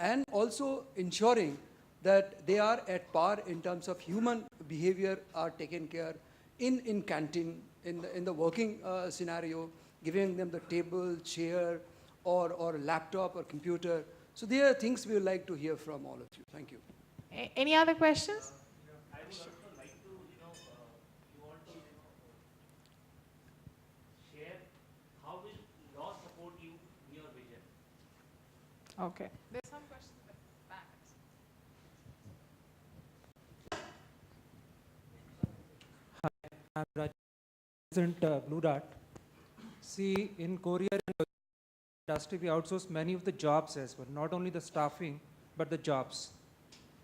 and also ensuring that they are at par in terms of human behavior are taken care in canteen, in the working scenario, giving them the table, chair, or laptop or computer. So there are things we would like to hear from all of you. Thank you. Any other questions? I would also like to, you want to, share how will law support you in your vision? Okay. There's some questions at the back. I'm Raj, President Blue Dart. See, in Korea and industry, we outsource many of the jobs as well, not only the staffing, but the jobs.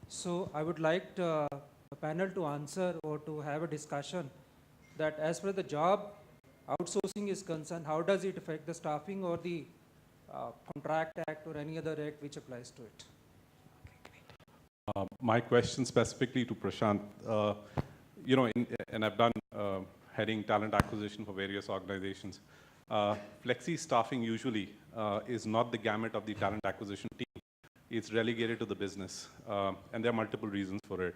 So I would like the panel to answer or to have a discussion that as far as the job outsourcing is concerned, how does it affect the staffing or the Contract Act or any other act which applies to it? My question specifically to Prashant, and I've done heading talent acquisition for various organizations. Flexi staffing usually is not the gamut of the talent acquisition team. It's relegated to the business, and there are multiple reasons for it.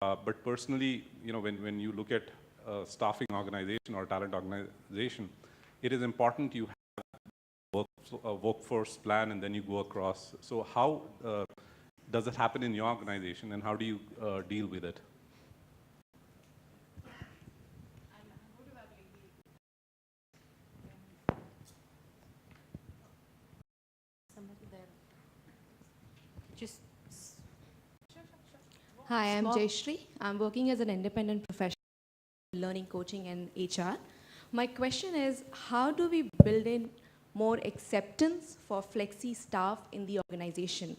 But personally, when you look at a staffing organization or talent organization, it is important you have a workforce plan and then you go across. So how does it happen in your organization, and how do you deal with it? Hi, I'm Jayashree. I'm working as an independent professional in learning, coaching, and HR. My question is, how do we build in more acceptance for flexi staff in the organization?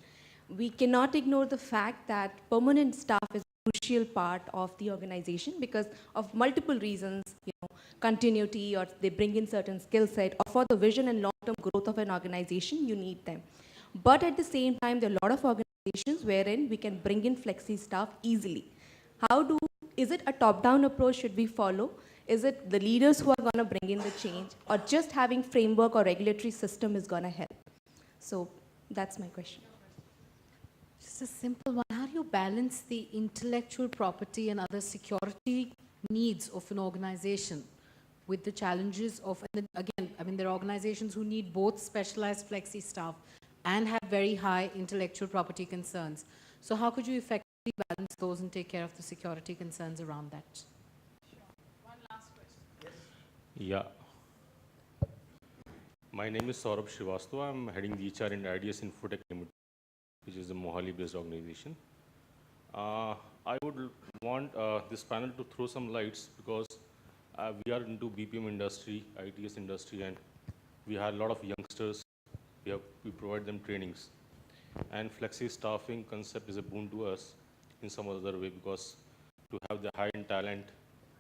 We cannot ignore the fact that permanent staff is a crucial part of the organization because of multiple reasons, continuity, or they bring in certain skill set, or for the vision and long-term growth of an organization, you need them. But at the same time, there are a lot of organizations wherein we can bring in flexi staff easily. Is it a top-down approach should we follow? Is it the leaders who are going to bring in the change, or just having framework or regulatory system is going to help? So that's my question. Just a simple one. How do you balance the intellectual property and other security needs of an organization with the challenges of, and then again, there are organizations who need both specialized flexi staff and have very high intellectual property concerns. So how could you effectively balance those and take care of the security concerns around that? Sure. One last question. Yes. Yeah. My name is Saurabh Srivastava. I'm heading the HR and IDS Infotech Limited, which is a Mohali-based organization. I would want this panel to throw some lights because we are into BPM industry, ITS industry, and we have a lot of youngsters. We provide them trainings. And flexi staffing concept is a boon to us in some other way, because to have the high-end talent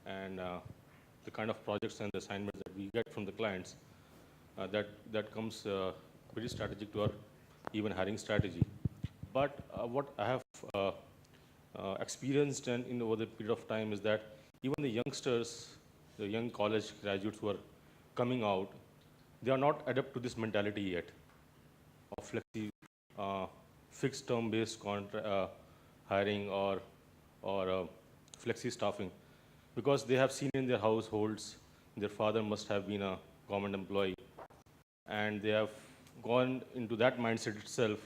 and the kind of projects and assignments that we get from the clients, that comes very strategic to our even hiring strategy. But what I have experienced and over the period of time is that even the youngsters, the young college graduates who are coming out, they are not adept to this mentality yet of flexi, fixed term based hiring or flexi staffing, because they have seen in their households their father must have been a government employee, and they have gone into that mindset itself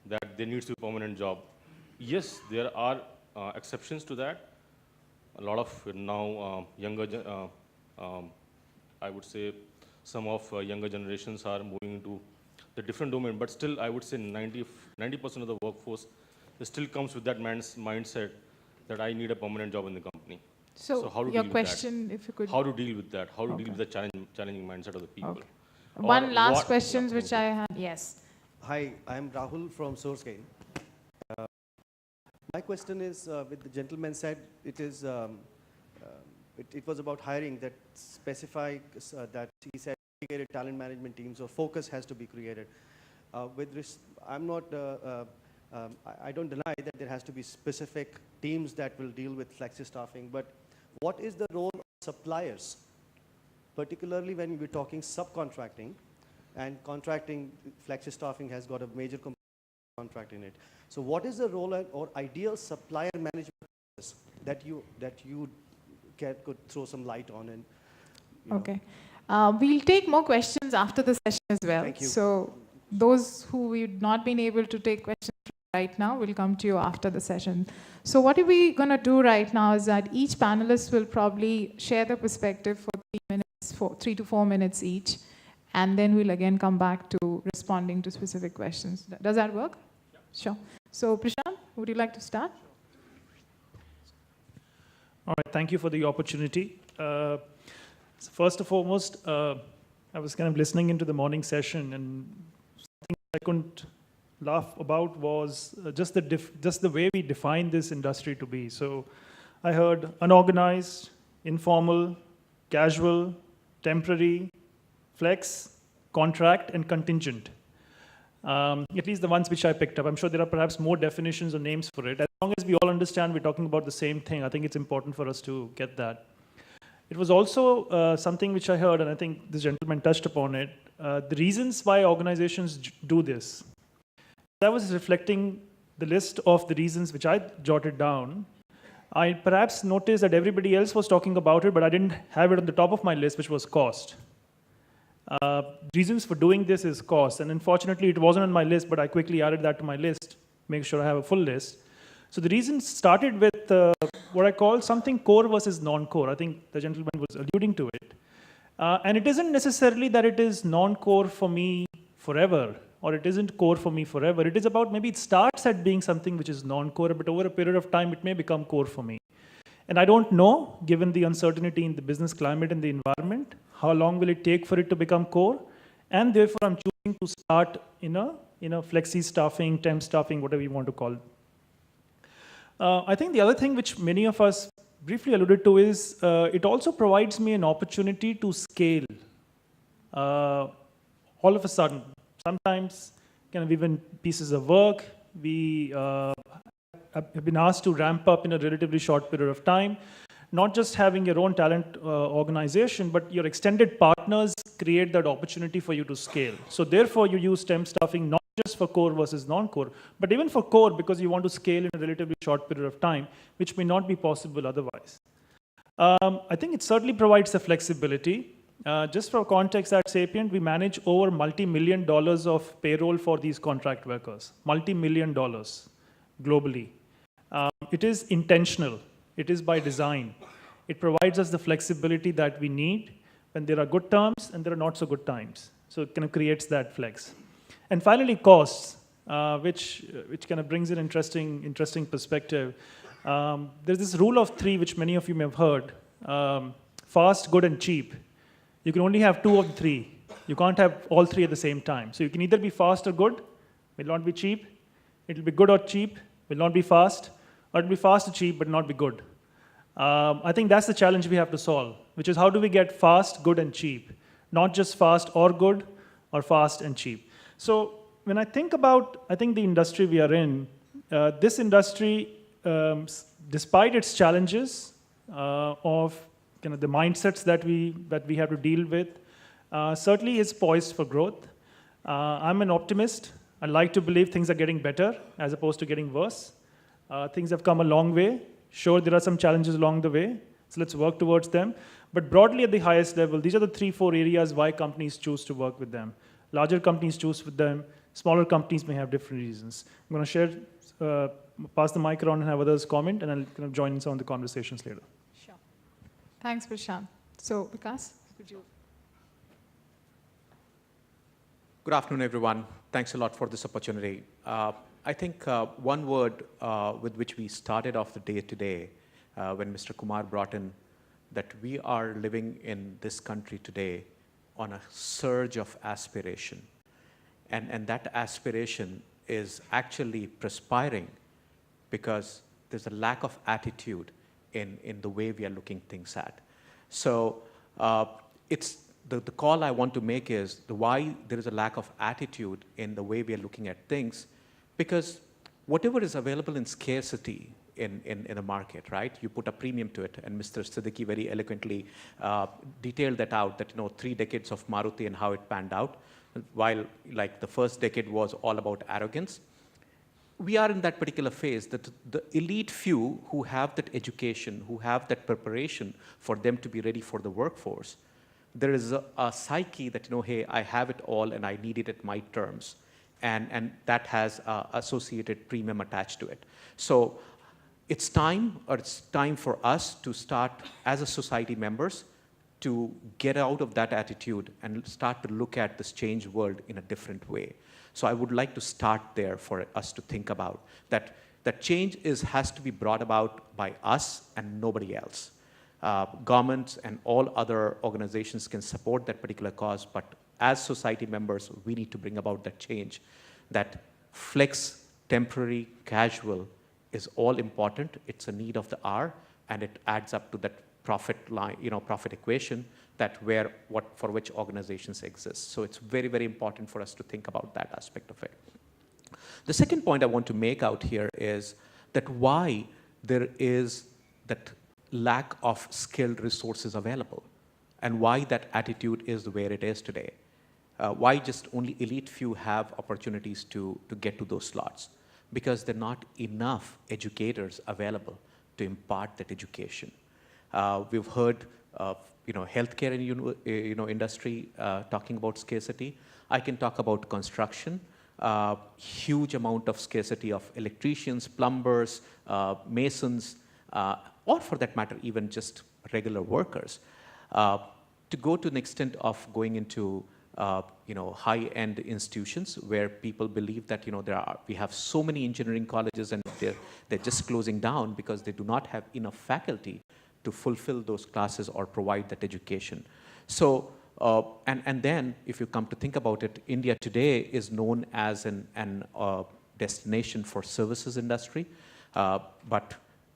that there needs to be a permanent job. Yes, there are exceptions to that. A lot of now younger, I would say some of younger generations are moving into the different domain, but still I would say 90% of the workforce still comes with that mindset that I need a permanent job in the company. So how to your deal question, with that? If you could. How to deal with that? How to deal with the challenging mindset of the people? Okay. One last question which I have. Yes. Hi, I'm Rahul from SourceGain. My question is, with the gentleman said, it was about hiring that specify that he said dedicated talent management teams or focus has to be created. I don't deny that there has to be specific teams that will deal with flexi staffing, but what is the role of suppliers, particularly when we're talking subcontracting, and contracting flexi staffing has got a major component contract in it. So what is the role or ideal supplier management process that you could throw some light on? And Okay. We'll take more questions after the session as well. Thank you. So those who we've not been able to take questions right now will come to you after the session. So what are we going to do right now is that each panelist will probably share the perspective for 3 to 4 minutes each, and then we'll again come back to responding to specific questions. Does that work? Yeah. Sure. So Prashant, would you like to start? All right, thank you for the opportunity. So first and foremost, I was kind of listening into the morning session, and something I couldn't laugh about was just the way we define this industry to be. So I heard unorganized, informal, casual, temporary, flex, contract, and contingent. At least the ones which I picked up. I'm sure there are perhaps more definitions or names for it. As long as we all understand we're talking about the same thing, I think it's important for us to get that. It was also something which I heard, and I think this gentleman touched upon it, the reasons why organizations do this. I was reflecting the list of the reasons which I jotted down. I perhaps noticed that everybody else was talking about it, but I didn't have it on the top of my list, which was cost. Reasons for doing this is cost, and unfortunately it wasn't on my list, but I quickly added that to my list, make sure I have a full list. So the reasons started with what I call something core versus non-core. I think the gentleman was alluding to it. And it isn't necessarily that it is non-core for me forever, or it isn't core for me forever. It is about maybe it starts at being something which is non-core, but over a period of time, it may become core for me. And I don't know, given the uncertainty in the business climate and the environment, how long will it take for it to become core? And therefore, I'm choosing to start in a flexi staffing, temp staffing, whatever you want to call it. I think the other thing which many of us briefly alluded to is it also provides me an opportunity to scale all of a sudden. Sometimes, kind of even pieces of work, we have been asked to ramp up in a relatively short period of time. Not just having your own talent organization, but your extended partners create that opportunity for you to scale. So therefore, you use temp staffing not just for core versus non-core, but even for core because you want to scale in a relatively short period of time, which may not be possible otherwise. I think it certainly provides the flexibility. Just for context at Sapient, we manage over multi-million dollars of payroll for these contract workers, multi-million dollars globally. It is intentional. It is by design. It provides us the flexibility that we need when there are good times and there are not so good times. So it kind of creates that flex. And finally, costs, which kind of brings an interesting perspective. There's this rule of 3, which many of you may have heard. Fast, good, and cheap. You can only have 2 of the 3. You can't have all 3 at the same time. So you can either be fast or good, will not be cheap. It'll be good or cheap, will not be fast. Or it'll be fast or cheap, but not be good. I think that's the challenge we have to solve, which is how do we get fast, good, and cheap? Not just fast or good, or fast and cheap. So when I think about, the industry we are in, this industry, despite its challenges of kind of the mindsets that we have to deal with, certainly is poised for growth. I'm an optimist. I like to believe things are getting better as opposed to getting worse. Things have come a long way. Sure, there are some challenges along the way, so let's work towards them. But broadly at the highest level, these are the 3-4 areas why companies choose to work with them. Larger companies choose with them. Smaller companies may have different reasons. I'm going to pass the mic around and have others comment, and I'll kind of join in some of the conversations later. Sure. Thanks, Prashant. So, Vikas, could you? Good afternoon, everyone. Thanks a lot for this opportunity. I think one word with which we started off the day today when Mr. Kumar brought in that we are living in this country today on a surge of aspiration. And that aspiration is actually perspiring because there's a lack of attitude in the way we are looking things at. So it's the call I want to make is why there is a lack of attitude in the way we are looking at things, because whatever is available in scarcity in the market, right? You put a premium to it, and Mr. Siddiqui very eloquently detailed that out, that 3 decades of Maruti and how it panned out, while like the first decade was all about arrogance. we are in that particular phase that the elite few who have that education, who have that preparation for them to be ready for the workforce, there is a psyche that, hey, I have it all and I need it at my terms. And that has associated premium attached to it. So it's time for us to start as a society members to get out of that attitude and start to look at this changed world in a different way. So I would like to start there for us to think about that change has to be brought about by us and nobody else. Governments and all other organizations can support that particular cause, but as society members, we need to bring about that change. That flex, temporary, casual is all important. It's a need of the hour, and it adds up to that profit line, profit equation for which organizations exist. So it's very, very important for us to think about that aspect of it. The second point I want to make out here is that why there is that lack of skilled resources available and why that attitude is where it is today. Why just only elite few have opportunities to get to those slots? Because there are not enough educators available to impart that education. We've heard of healthcare industry talking about scarcity. I can talk about construction. Huge amount of scarcity of electricians, plumbers, masons, or for that matter, even just regular workers. To go to an extent of going into high-end institutions where people believe that we have so many engineering colleges and they're just closing down because they do not have enough faculty to fulfill those classes or provide that education. So, and then if you come to think about it, India today is known as an destination for services industry. But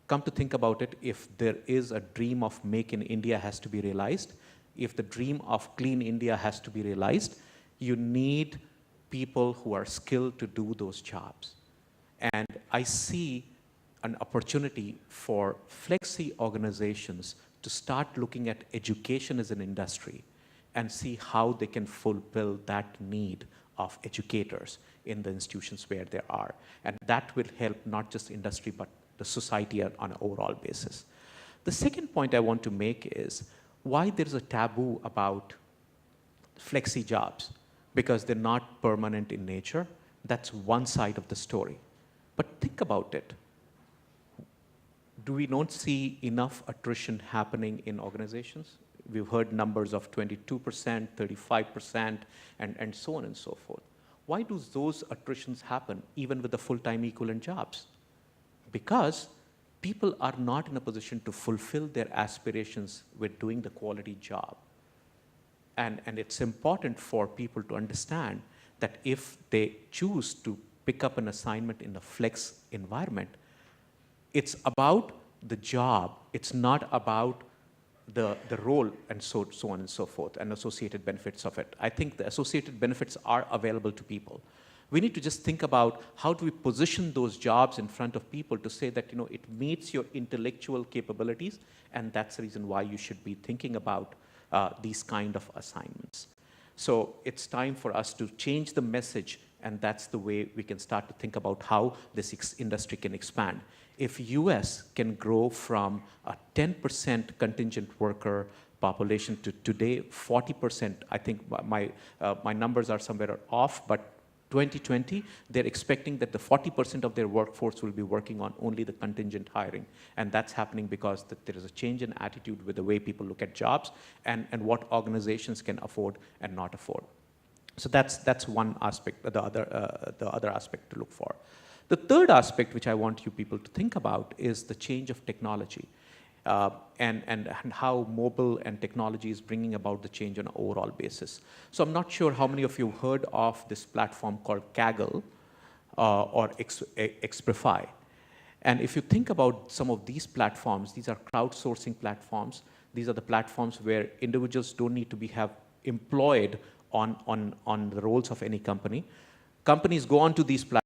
come to think about it, if there is a dream of Make in India has to be realized, if the dream of Clean India has to be realized, you need people who are skilled to do those jobs. And I see an opportunity for flexi organizations to start looking at education as an industry and see how they can fulfill that need of educators in the institutions where they are. And that will help not just industry, but the society on an overall basis. The second point I want to make is why there's a taboo about flexi jobs, because they're not permanent in nature. That's one side of the story. But think about it. Do we not see enough attrition happening in organizations? We've heard numbers of 22%, 35%, and so on and so forth. Why do those attritions happen even with the full-time equivalent jobs? Because people are not in a position to fulfill their aspirations with doing the quality job. And it's important for people to understand that if they choose to pick up an assignment in a flex environment, it's about the job. It's not about the role and so on and so forth and associated benefits of it. I think the associated benefits are available to people. We need to just think about how do we position those jobs in front of people to say that it meets your intellectual capabilities, and that's the reason why you should be thinking about these kind of assignments. So it's time for us to change the message, and that's the way we can start to think about how this industry can expand. If US can grow from a 10% contingent worker population to today 40%, I think my numbers are somewhere off, but 2020, they're expecting that the 40% of their workforce will be working on only the contingent hiring. And that's happening because there is a change in attitude with the way people look at jobs and what organizations can afford and not afford. So that's one aspect, the other aspect to look for. The third aspect which I want you people to think about is the change of technology. And how mobile and technology is bringing about the change on an overall basis. So I'm not sure how many of you heard of this platform called Kaggle or Exprify. And if you think about some of these platforms, these are crowdsourcing platforms. These are the platforms where individuals don't need to have employed on the roles of any company. Companies go onto these platforms